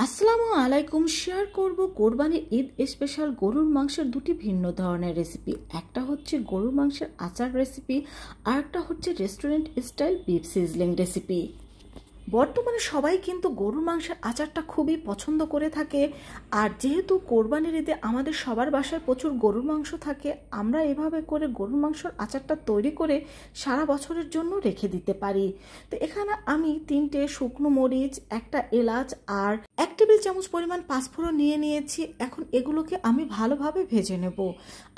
আসসালামু আলাইকুম। শেয়ার করব কোরবানির ঈদ স্পেশাল গরুর মাংসের দুটি ভিন্ন ধরনের রেসিপি। একটা হচ্ছে গরুর মাংসের আচার রেসিপি, আর একটা হচ্ছে restaurant style beef sizzling recipe. বর্তমানে সবাই কিন্তু গরুর মাংসের আচারটা খুবই পছন্দ করে থাকে, আর যেহেতু কোরবানির ঈদে আমাদের সবার বাসায় প্রচুর গরুর মাংস থাকে, আমরা এভাবে করে গরুর মাংসের আচারটা তৈরি করে সারা বছরের জন্য রেখে দিতে পারি। তো এখানে আমি 3টে শুকনো মরিচ, একটা এলাচ আর 1 টেবিল চামচ পরিমাণ পাঁচফোড়ন নিয়ে নিয়েছি। এখন এগুলোকে আমি ভালোভাবে ভেজে নেব,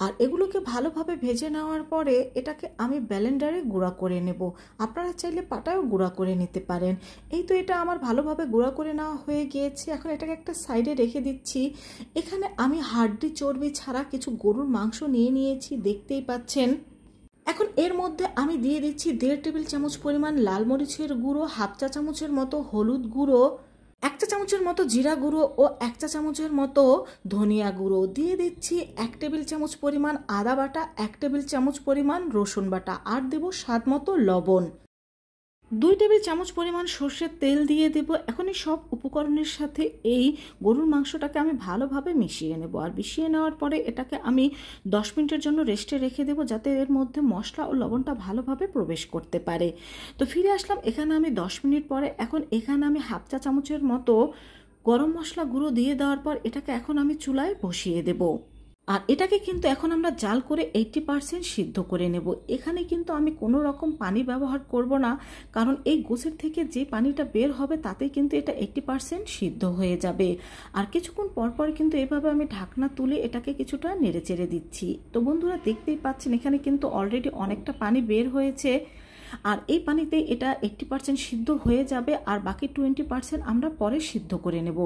আর এগুলোকে ভালোভাবে ভেজে নেওয়ার পরে এটাকে আমি ব্লেন্ডারে গুঁড়া করে নেব। আপনারা চাইলে পাটায়ও গুঁড়া করে নিতে পারেন। এই তো এটা আমার ভালোভাবে গুঁড়া করে নেওয়া হয়ে গিয়েছে। এখন এটাকে একটা সাইডে রেখে দিচ্ছি। এখানে আমি হাড্ডি চর্বি ছাড়া কিছু গরুর মাংস নিয়ে নিয়েছি, দেখতেই পাচ্ছেন। এখন এর মধ্যে আমি দিয়ে দিচ্ছি 1.5 টেবিল চামচ পরিমাণ লাল মরিচের গুঁড়ো, হাফ চা চামচের মতো হলুদ গুঁড়ো, 1 চা চামচের মতো জিরা গুঁড়ো ও 1 চা চামচের মতো ধনিয়া গুঁড়ো। দিয়ে দিচ্ছি 1 টেবিল চামচ পরিমাণ আদা বাটা, 1 টেবিল চামচ পরিমাণ রসুন বাটা, আর দেব স্বাদ মতো লবণ। 2 টেবিল চামচ পরিমাণ সর্ষের তেল দিয়ে দেব। এখন এই সব উপকরণের সাথে এই গরুর মাংসটাকে আমি ভালোভাবে মিশিয়ে নেব, আর মিশিয়ে নেওয়ার পরে এটাকে আমি 10 মিনিটের জন্য রেস্টে রেখে দেব, যাতে এর মধ্যে মশলা ও লবণটা ভালোভাবে প্রবেশ করতে পারে। তো ফিরে আসলাম এখানে আমি 10 মিনিট পরে। এখন এখানে আমি হাফ চা চামচের মতো গরম মশলা গুঁড়ো দিয়ে দেওয়ার পর এটাকে এখন আমি চুলায় বসিয়ে দেব। আর এটাকে কিন্তু এখন আমরা জাল করে 80% সিদ্ধ করে নেব। এখানে কিন্তু আমি কোনো রকম পানি ব্যবহার করব না, কারণ এই গোছের থেকে যে পানিটা বের হবে তাতে কিন্তু এটা 80% সিদ্ধ হয়ে যাবে। আর কিছুক্ষণ পরপর কিন্তু এভাবে আমি ঢাকনা তুলে এটাকে কিছুটা নেড়ে চেড়ে দিচ্ছি। তো বন্ধুরা, দেখতেই পাচ্ছেন এখানে কিন্তু অলরেডি অনেকটা পানি বের হয়েছে, আর এই পানিতেই এটা 80% সিদ্ধ হয়ে যাবে, আর বাকি 20% আমরা পরে সিদ্ধ করে নেব।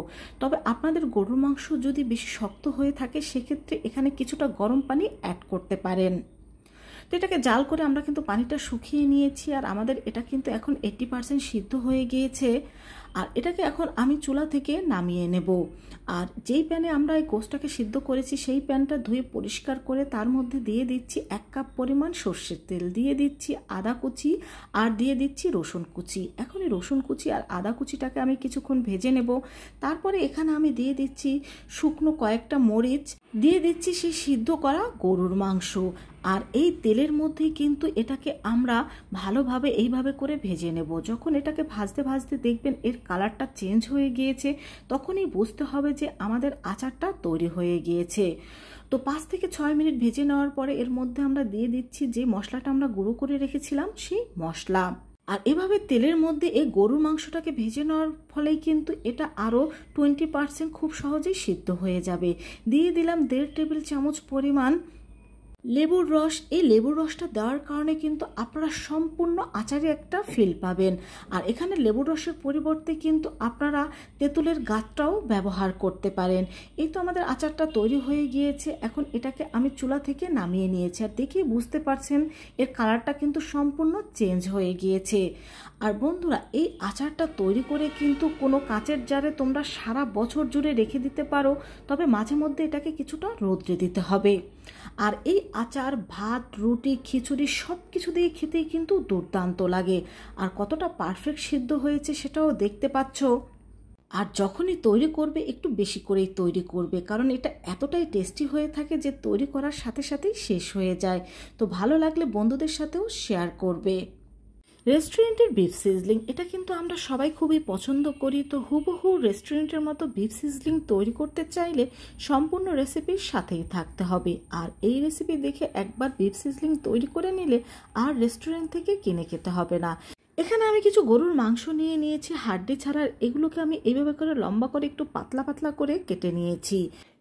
তবে আপনাদের গরুর মাংস যদি বেশি শক্ত হয়ে থাকে, সেক্ষেত্রে এখানে কিছুটা গরম পানি অ্যাড করতে পারেন। তো এটাকে জাল করে আমরা কিন্তু পানিটা শুকিয়ে নিয়েছি, আর আমাদের এটা কিন্তু এখন 80% সিদ্ধ হয়ে গিয়েছে। আর এটাকে এখন আমি চুলা থেকে নামিয়ে নেব। আর যেই প্যানে আমরা এই গোশটাকে সিদ্ধ করেছি সেই প্যানটা ধুয়ে পরিষ্কার করে তার মধ্যে দিয়ে দিচ্ছি 1 কাপ পরিমাণ সর্ষের তেল, দিয়ে দিচ্ছি আদা কুচি, আর দিয়ে দিচ্ছি রসুন কুচি। এখন এই রসুন কুচি আর আদা কুচিটাকে আমি কিছুক্ষণ ভেজে নেব। তারপরে এখানে আমি দিয়ে দিচ্ছি শুকনো কয়েকটা মরিচ, দিয়ে দিচ্ছি সেই সিদ্ধ করা গরুর মাংস। আর এই তেলের মধ্যে কিন্তু এটাকে আমরা ভালোভাবে এইভাবে করে ভেজে নেব। যখন এটাকে ভাজতে ভাজতে দেখবেন এর কালারটা চেঞ্জ হয়ে গিয়েছে, তখনই বুঝতে হবে যে আমাদের আচারটা তৈরি হয়ে গিয়েছে। তো 5 থেকে 6 মিনিট ভেজে নেওয়ার পরে এর মধ্যে আমরা দিয়ে দিচ্ছি যে মশলাটা আমরা গুঁড়ো করে রেখেছিলাম, সেই মশলা। আর এভাবে তেলের মধ্যে এই গরুর মাংসটাকে ভেজে নেওয়ার ফলেই কিন্তু এটা আরও 20% খুব সহজেই সিদ্ধ হয়ে যাবে। দিয়ে দিলাম 1.5 টেবিল চামচ পরিমাণ লেবুর রস। এই লেবুর রসটা দেওয়ার কারণে কিন্তু আপনারা সম্পূর্ণ আচারে একটা ফিল পাবেন। আর এখানে লেবুর রসের পরিবর্তে কিন্তু আপনারা তেঁতুলের গাছটাও ব্যবহার করতে পারেন। এই তো আমাদের আচারটা তৈরি হয়ে গিয়েছে। এখন এটাকে আমি চুলা থেকে নামিয়ে নিয়েছি, আর দেখেই বুঝতে পারছেন এর কালারটা কিন্তু সম্পূর্ণ চেঞ্জ হয়ে গিয়েছে। আর বন্ধুরা, এই আচারটা তৈরি করে কিন্তু কোনো কাচের জারে তোমরা সারা বছর জুড়ে রেখে দিতে পারো, তবে মাঝে মধ্যে এটাকে কিছুটা রোদ্রে দিতে হবে। আর এই আচার ভাত, রুটি, খিচুড়ি সব কিছু দিয়ে খেতেই কিন্তু দুর্দান্ত লাগে। আর কতটা পারফেক্ট সিদ্ধ হয়েছে সেটাও দেখতে পাচ্ছ। আর যখনই তৈরি করবে একটু বেশি করেই তৈরি করবে, কারণ এটা এতটাই টেস্টি হয়ে থাকে যে তৈরি করার সাথে সাথেই শেষ হয়ে যায়। তো ভালো লাগলে বন্ধুদের সাথেও শেয়ার করবে। রেস্টুরেন্টের বিফ সিজলিং, এটা কিন্তু আমরা সবাই খুবই পছন্দ করি। তো হুবহু রেস্টুরেন্টের মতো বিফ সিজলিং তৈরি করতে চাইলে সম্পূর্ণ রেসিপির সাথেই থাকতে হবে। আর এই রেসিপি দেখে একবার বিফ সিজলিং তৈরি করে নিলে আর রেস্টুরেন্ট থেকে কিনে খেতে হবে না। এখানে আমি কিছু গরুর মাংস নিয়ে নিয়েছি হাড্ডি ছাড়ার। এগুলোকে আমি এইভাবে করে লম্বা করে একটু পাতলা পাতলা করে কেটে নিয়েছি।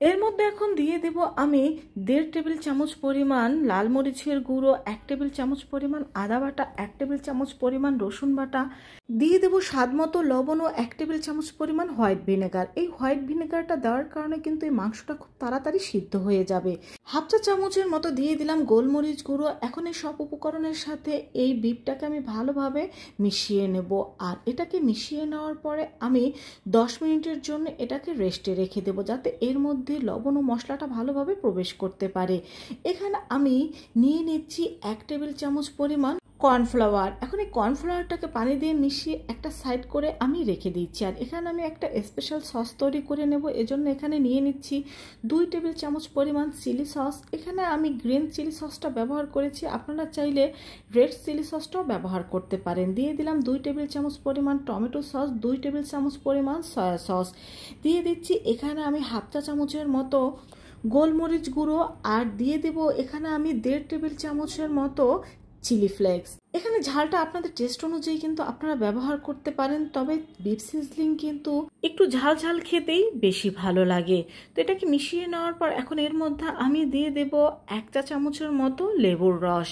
এর মধ্যে এখন দিয়ে দেব আমি 1.5 টেবিল চামচ পরিমাণ লাল মরিচের গুঁড়ো, 1 টেবিল চামচ পরিমাণ আদা বাটা, 1 টেবিল চামচ পরিমাণ রসুন বাটা, দিয়ে দেব স্বাদ মতো লবণ ও 1 টেবিল চামচ পরিমাণ হোয়াইট ভিনেগার। এই হোয়াইট ভিনেগারটা দেওয়ার কারণে কিন্তু এই মাংসটা খুব তাড়াতাড়ি সিদ্ধ হয়ে যাবে। হাফ চা চামচের মতো দিয়ে দিলাম গোলমরিচ গুঁড়ো। এখন এই সব উপকরণের সাথে এই বিফটাকে আমি ভালোভাবে মিশিয়ে নেব। আর এটাকে মিশিয়ে নেওয়ার পরে আমি 10 মিনিটের জন্য এটাকে রেস্টে রেখে দেব, যাতে এর মধ্যে লবণ ও মশলাটা ভালোভাবে প্রবেশ করতে পারে। এখানে আমি নিয়ে নিচ্ছি 1 টেবিল চামচ পরিমাণ কর্নফ্লাওয়ার। এখন এই কর্নফ্লাওয়ারটাকে পানি দিয়ে মিশিয়ে একটা সাইড করে আমি রেখে দিচ্ছি। আর এখানে আমি একটা স্পেশাল সস তৈরি করে নেব। এজন্য এখানে নিয়ে নিচ্ছি 2 টেবিল চামচ পরিমাণ চিলি সস। এখানে আমি গ্রিন চিলি সসটা ব্যবহার করেছি, আপনারা চাইলে রেড চিলি সসটাও ব্যবহার করতে পারেন। দিয়ে দিলাম 2 টেবিল চামচ পরিমাণ টমেটো সস, 2 টেবিল চামচ পরিমাণ সয়া সস। দিয়ে দিচ্ছি এখানে আমি হাফ চা চামচের মতো গোলমরিচ গুঁড়ো, আর দিয়ে দেব এখানে আমি 1.5 টেবিল চামচের মতো চিলি ফ্লেক্স। এখানে ঝালটা আপনাদের টেস্ট অনুযায়ী কিন্তু আপনারা ব্যবহার করতে পারেন, তবে বিফ সিজলিং কিন্তু একটু ঝাল ঝাল খেতেই বেশি ভালো লাগে। তো এটাকে মিশিয়ে নেওয়ার পর এখন এর মধ্যে আমি দিয়ে দেব 1 চা চামচের মতো লেবুর রস।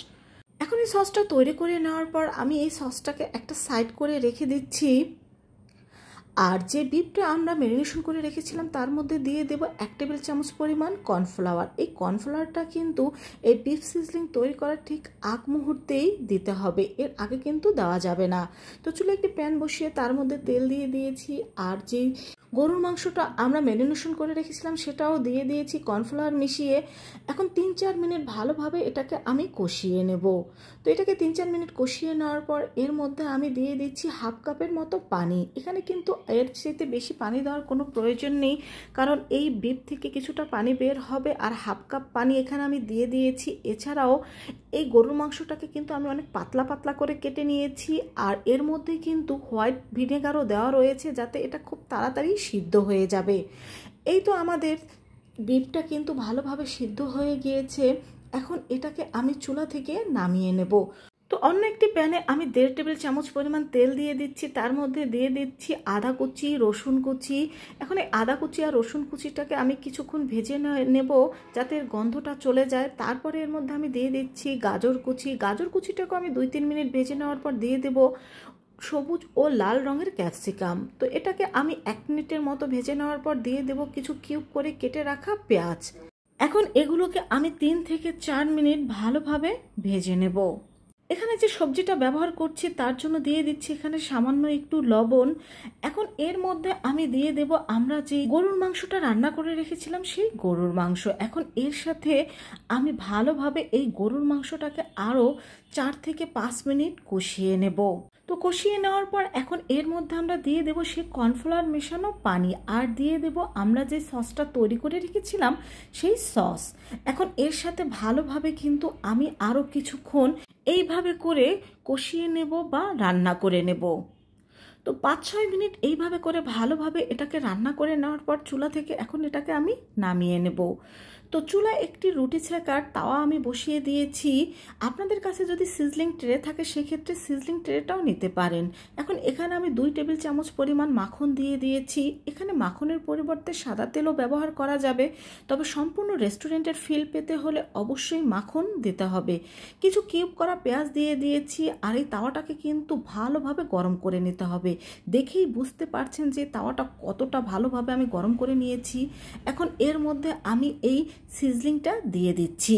এখন এই সসটা তৈরি করে নেওয়ার পর আমি এই সসটাকে একটা সাইড করে রেখে দিচ্ছি। আর যে বিফটা আমরা ম্যারিনেশন করে রেখেছিলাম তার মধ্যে দিয়ে দেব 1 টেবিল চামচ পরিমাণ কর্নফ্লাওয়ার। এই কর্নফ্লাওয়ারটা কিন্তু এই বিফ সিজলিং তৈরি করার ঠিক আগ মুহূর্তেই দিতে হবে, এর আগে কিন্তু দেওয়া যাবে না। তো চুলে একটি প্যান বসিয়ে তার মধ্যে তেল দিয়ে দিয়েছি, আর যেই গরুর মাংসটা আমরা ম্যারিনেশন করে রেখেছিলাম সেটাও দিয়ে দিয়েছি কর্নফ্লাওয়ার মিশিয়ে। এখন 3-4 মিনিট ভালোভাবে এটাকে আমি কষিয়ে নেব। তো এটাকে 3-4 মিনিট কষিয়ে নেওয়ার পর এর মধ্যে আমি দিয়ে দিচ্ছি হাফ কাপের মতো পানি। এখানে কিন্তু এর চাইতে বেশি পানি দেওয়ার কোনো প্রয়োজন নেই, কারণ এই বিফ থেকে কিছুটা পানি বের হবে। আর হাফ কাপ পানি এখানে আমি দিয়ে দিয়েছি। এছাড়াও এই গরুর মাংসটাকে কিন্তু আমি অনেক পাতলা পাতলা করে কেটে নিয়েছি, আর এর মধ্যে কিন্তু হোয়াইট ভিনেগারও দেওয়া রয়েছে যাতে এটা খুব তাড়াতাড়ি সিদ্ধ হয়ে যাবে। এই তো আমাদের বিফটা কিন্তু ভালোভাবে সিদ্ধ হয়ে গিয়েছে। এখন এটাকে আমি চুলা থেকে নামিয়ে নেব। তো অন্য একটি প্যানে আমি 1.5 টেবিল চামচ পরিমাণ তেল দিয়ে দিচ্ছি, তার মধ্যে দিয়ে দিচ্ছি আদা কুচি, রসুন কুচি। এখন এই আদা কুচি আর রসুন কুচিটাকে আমি কিছুক্ষণ ভেজে নেব যাতে এর গন্ধটা চলে যায়। তারপরে এর মধ্যে আমি দিয়ে দিচ্ছি গাজর কুচি। গাজর কুচিটাকে আমি 2-3 মিনিট ভেজে নেওয়ার পর দিয়ে দেব সবুজ ও লাল রঙের ক্যাপসিকাম। তো এটাকে আমি 1 মিনিটের মতো ভেজে নেওয়ার পর দিয়ে দেব কিছু কিউব করে কেটে রাখা পেঁয়াজ। এখন এগুলোকে আমি 3 থেকে 4 মিনিট ভালোভাবে ভেজে নেব। এখানে যে সবজিটা ব্যবহার করছি তার জন্য দিয়ে দিচ্ছি এখানে সামান্য একটু লবণ। এখন এর মধ্যে আমি দিয়ে দেব আমরা যে গরুর মাংসটা রান্না করে রেখেছিলাম সেই গরুর মাংস। এখন এর সাথে আমি ভালোভাবে এই গরুর মাংসটাকে আরও 4 থেকে 5 মিনিট কষিয়ে নেব। তো কষিয়ে নেওয়ার পর এখন এর মধ্যে আমরা দিয়ে দেব সেই কর্নফ্লাওয়ার মেশানো পানি, আর দিয়ে দেব আমরা যে সসটা তৈরি করে রেখেছিলাম সেই সস। এখন এর সাথে ভালোভাবে কিন্তু আমি আরও কিছুক্ষণ এইভাবে করে কষিয়ে নেব বা রান্না করে নেব। তো 5-6 মিনিট এইভাবে করে ভালোভাবে এটাকে রান্না করে নেওয়ার পর চুলা থেকে এখন এটাকে আমি নামিয়ে নেব। তো চুলায় একটি রুটি ছেঁকার তাওয়া আমি বসিয়ে দিয়েছি। আপনাদের কাছে যদি সিজলিং ট্রে থাকে সেক্ষেত্রে সিজলিং ট্রেটাও নিতে পারেন। এখন এখানে আমি 2 টেবিল চামচ পরিমাণ মাখন দিয়ে দিয়েছি। এখানে মাখনের পরিবর্তে সাদা তেলও ব্যবহার করা যাবে, তবে সম্পূর্ণ রেস্টুরেন্টের ফিল পেতে হলে অবশ্যই মাখন দিতে হবে। কিছু কিউব করা পেঁয়াজ দিয়ে দিয়েছি, আর এই তাওয়াটাকে কিন্তু ভালোভাবে গরম করে নিতে হবে। দেখেই বুঝতে পারছেন যে তাওয়াটা কতটা ভালোভাবে আমি গরম করে নিয়েছি। এখন এর মধ্যে আমি এই সিজলিংটা দিয়ে দিচ্ছি।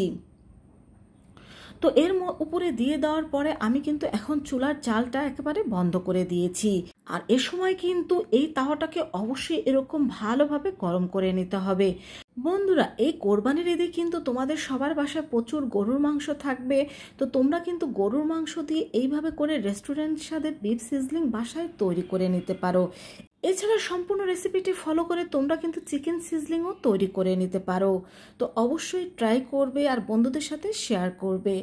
তো এর উপরে দিয়ে দেওয়ার পরে আমি কিন্তু এখন চুলার জালটা একেবারে বন্ধ করে দিয়েছি। আর এ সময় কিন্তু এই তাওয়াটাকে অবশ্যই এরকম ভালোভাবে গরম করে নিতে হবে। বন্ধুরা, এই কোরবানির ঈদে কিন্তু তোমাদের সবার বাসায় প্রচুর গরুর মাংস থাকবে। তো তোমরা কিন্তু গরুর মাংস দিয়ে এইভাবে করে রেস্টুরেন্ট স্বাদের বিফ সিজলিং বাসায় তৈরি করে নিতে পারো। এছাড়া সম্পূর্ণ রেসিপিটি ফলো করে তোমরা কিন্তু চিকেন সিজলিংও তৈরি করে নিতে পারো। তো অবশ্যই ট্রাই করবে আর বন্ধুদের সাথে শেয়ার করবে।